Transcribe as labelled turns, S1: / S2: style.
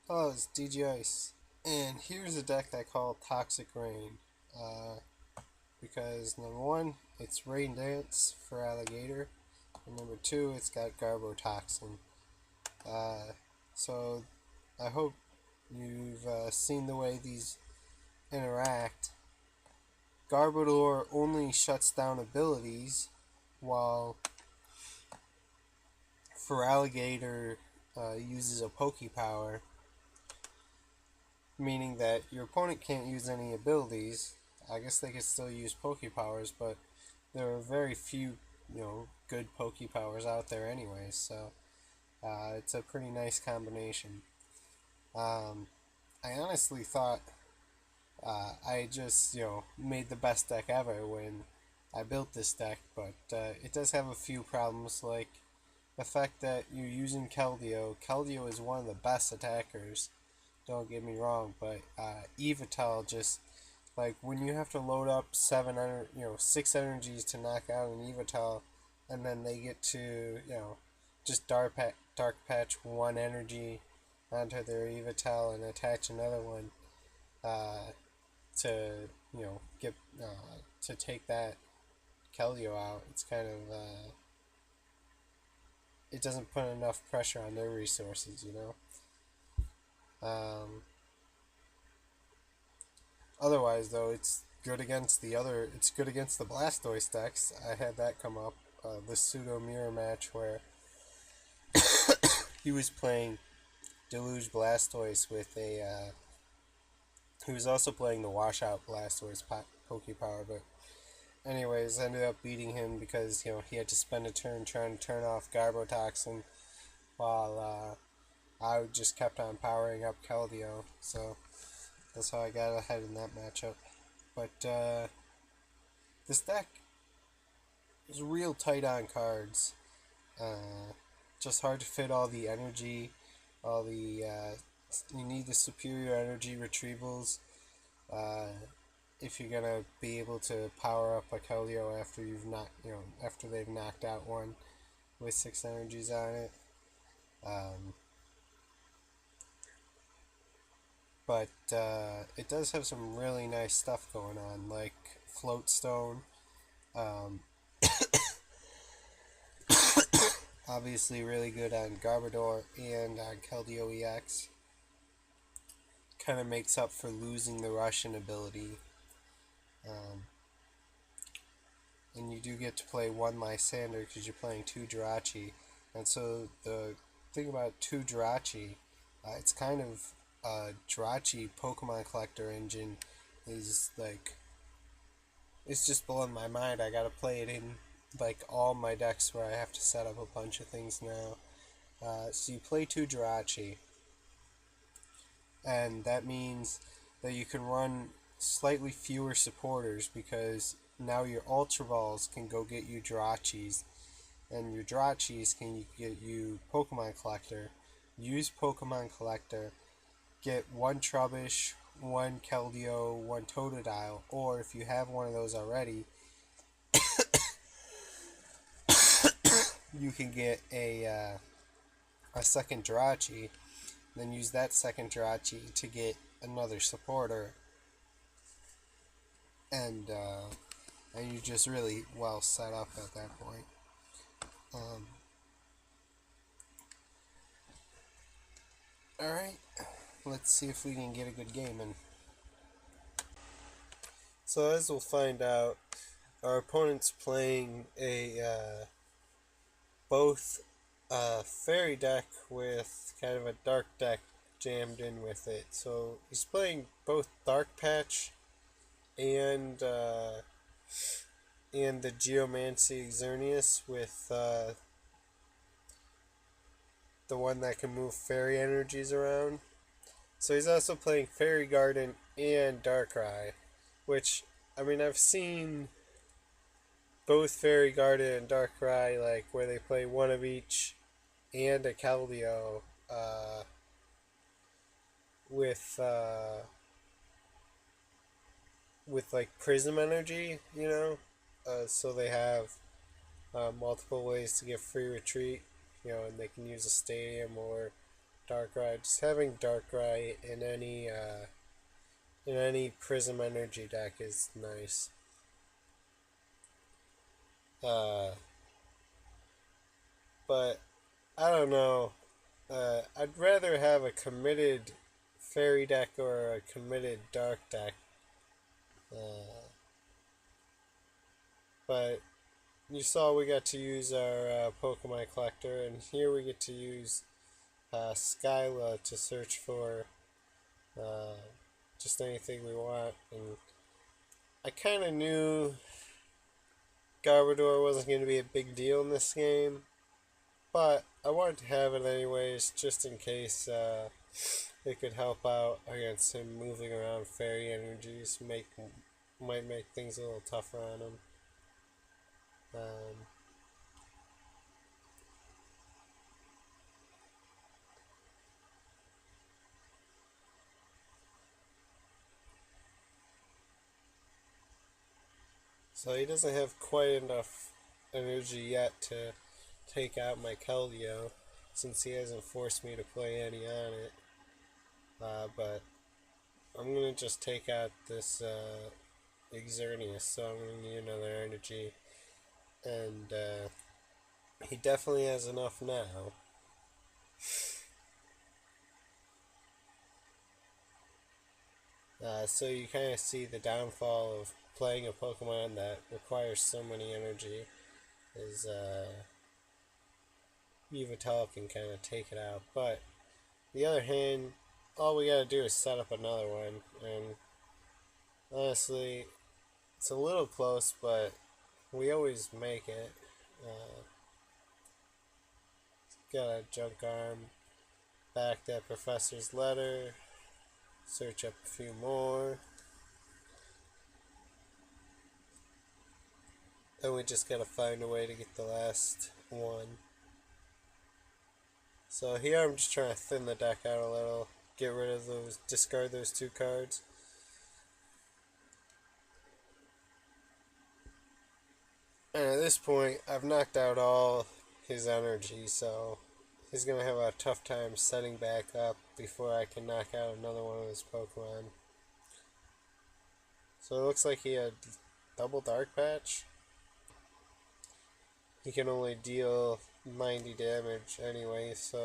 S1: Hello, it's DG-ex, and here's a deck I call Toxic Rain, because number one, it's raindance for alligator, and number two, it's got garbotoxin. Uh, so I hope you've seen the way these interact. Garbodor only shuts down abilities, while feraligtr uses a Poke Power, meaning that your opponent can't use any abilities. I guess they could still use Poke Powers, but there are very few, good Poke Powers out there anyways, so it's a pretty nice combination. Um, I honestly thought I just, made the best deck ever when I built this deck, but it does have a few problems, like the fact that you're using Keldeo. Keldeo is one of the best attackers, don't get me wrong, but Evital just, like, when you have to load up 6 energies to knock out an Evital, and then they get to, just dark patch one energy onto their Evital and attach another one uh, to, get to take that Keldeo out. It's kind of it doesn't put enough pressure on their resources. Um, Otherwise, though, it's good against the other. It's good against the Blastoise decks. I had that come up, the pseudo mirror match where he was playing Deluge Blastoise with a. He was also playing the Washout Blastoise Poke Power, but anyways, ended up beating him because he had to spend a turn trying to turn off Garbotoxin while I just kept on powering up Keldeo. So that's how I got ahead in that matchup. But this deck is real tight on cards. Uh, just hard to fit all the energy, all the you need the superior energy retrievals uh, if you're gonna be able to power up a Keldeo after after they've knocked out one with 6 energies on it. Um, but it does have some really nice stuff going on, like Floatstone. Um, Obviously, really good on Garbodor and on Keldeo-ex. Kind of makes up for losing the Russian ability. Um, and you do get to play one Lysandre because you're playing two Jirachi. And so the thing about two Jirachi, it's kind of a Jirachi Pokemon collector engine is like, it's just blowing my mind. I gotta play it in like all my decks where I have to set up a bunch of things now. So you play two Jirachi, and that means that you can run slightly fewer supporters because now your Ultra Balls can go get you Jirachis, and your Jirachis can get you Pokemon Collector. Use Pokemon Collector, get one Trubbish, one Keldeo, one Totodile, or if you have one of those already, you can get a second Jirachi, then use that second Jirachi to get another supporter, and you're just really well set up at that point. Um, all right, let's see if we can get a good game in. So as we'll find out, our opponent's playing a both a fairy deck with kind of a dark deck jammed in with it. So he's playing both Dark Patch and the Geomancy Xerneas with the one that can move fairy energies around. So he's also playing Fairy Garden and Darkrai, which, I mean, I've seen both Fairy Garden and Darkrai, like, where they play one of each and a Keldeo with, with, like, Prism Energy, so they have multiple ways to get free retreat, and they can use a stadium or Darkrai. Just having Darkrai in any Prism Energy deck is nice. But I don't know. I'd rather have a committed Fairy deck or a committed Dark deck. But you saw we got to use our Pokemon collector, and here we get to use Skyla to search for uh, just anything we want. And I kind of knew Garbodor wasn't going to be a big deal in this game, but I wanted to have it anyways, just in case it could help out against him moving around fairy energies. Might make things a little tougher on him. Um, so he doesn't have quite enough energy yet to take out my Keldeo, since he hasn't forced me to play any on it. But I'm gonna just take out this Xerneas, so I'm gonna need another energy, and he definitely has enough now. So you kind of see the downfall of playing a Pokemon that requires so many energy is Yveltal can kind of take it out. But on the other hand, all we gotta do is set up another one, and honestly, it's a little close, but we always make it. Uh, got a junk arm, back that professor's letter, search up a few more, and we just gotta find a way to get the last one. So here I'm just trying to thin the deck out a little, get rid of those, discard those two cards. And at this point, I've knocked out all his energy, so he's going to have a tough time setting back up before I can knock out another one of his Pokemon. So it looks like he had double Dark Patch. He can only deal 90 damage anyway, so